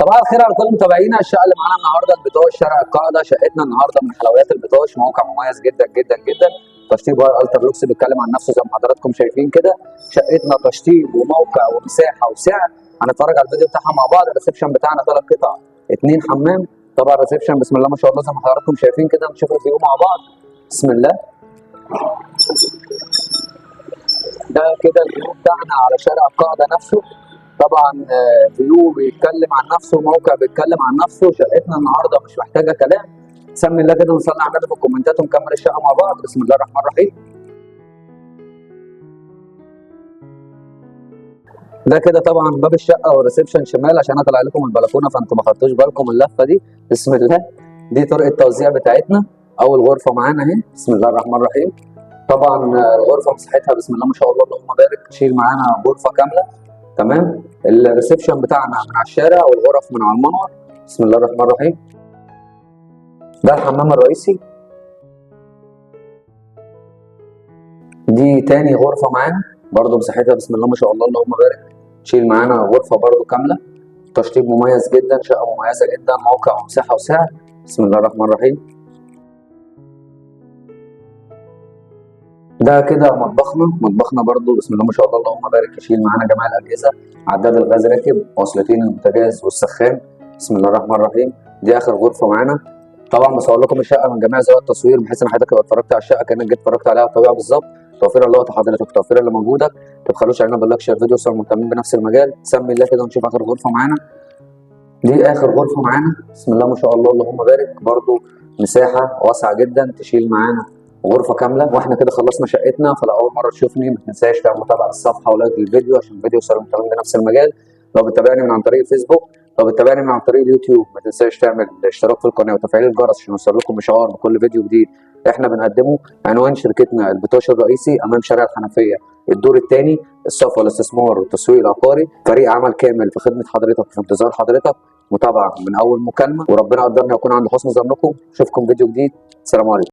صباح الخير على كل متابعينا. الشقه اللي معانا النهارده البتوش شارع القاعده. شقتنا النهارده من حلويات البتوش، موقع مميز جدا جدا جدا. تشطيب التر لوكس بيتكلم عن نفسه زي ما حضراتكم شايفين كده. شقتنا تشطيب وموقع ومساحه وسعر. هنتفرج على الفيديو بتاعها مع بعض. الريسبشن بتاعنا 3 قطع 2 حمام. طبعا الريسبشن بسم الله ما شاء الله زي ما حضراتكم شايفين كده. نشوف الفيديو مع بعض. بسم الله. ده كده الفيو بتاعنا على شارع القاعده نفسه. طبعا فيو بيتكلم عن نفسه، موقع بيتكلم عن نفسه. شقتنا النهارده مش محتاجه كلام. سمي الله كده ونصلي على النبي في الكومنتات ونكمل الشقه مع بعض. بسم الله الرحمن الرحيم. ده كده طبعا باب الشقه والريسبشن شمال، عشان انا طالع لكم البلكونه فانتم ما خدتوش بالكم اللفه دي. بسم الله. دي طريقه التوزيع بتاعتنا. اول غرفه معانا اهي. بسم الله الرحمن الرحيم. طبعا الغرفه مساحتها بسم الله ما شاء الله اللهم بارك. تشيل معانا غرفه كامله. تمام. الريسبشن بتاعنا من على الشارع والغرف من على المنور. بسم الله الرحمن الرحيم. ده الحمام الرئيسي. دي تاني غرفة معانا برضو مساحتها بسم الله ما شاء الله اللهم بارك. تشيل معانا غرفة برضو كاملة. تشطيب مميز جدا، شقة مميزة جدا، موقع ومساحة وسعر. بسم الله الرحمن الرحيم. ده كده مطبخنا برضو بسم الله ما شاء الله اللهم بارك. يشيل معانا جميع الأجهزة. عداد الغاز راكب، وصلتين البوتاجاز والسخان. بسم الله الرحمن الرحيم. دي آخر غرفة معانا. طبعا بصور لكم الشقه من جميع زوايا التصوير بحيث ان حضرتك لو اتفرجت على الشقه كانك جيت اتفرجت عليها الطبيعه بالظبط. توفيرا لوقت حضرتك، توفيرا لمجهودك. ما تبخلوش علينا باللايك شير الفيديو. صار مهتمين بنفس المجال. سمي الله كده ونشوف اخر غرفه معانا. دي اخر غرفه معانا. بسم الله ما شاء الله اللهم بارك. برضو مساحه واسعه جدا تشيل معانا غرفه كامله. واحنا كده خلصنا شقتنا. فلو اول مره تشوفني ما تنساش تعمل متابعه للصفحه ولايك للفيديو عشان الفيديو يوصل مهتمين بنفس المجال. لو بتتابعني من عن طريق الفيسبوك، لو بتتابعني من عن طريق اليوتيوب، ما تنساش تعمل اشتراك في القناه وتفعيل الجرس عشان يوصل لكم اشعار بكل فيديو جديد احنا بنقدمه. عنوان شركتنا البتوش الرئيسي امام شارع الحنفيه، الدور الثاني، الصفوه الاستثمار والتسويق العقاري. فريق عمل كامل في خدمه حضرتك في انتظار حضرتك. متابعه من اول مكالمه، وربنا قدرنا يكون عند حسن ظنكم. اشوفكم فيديو جديد. السلام عليكم.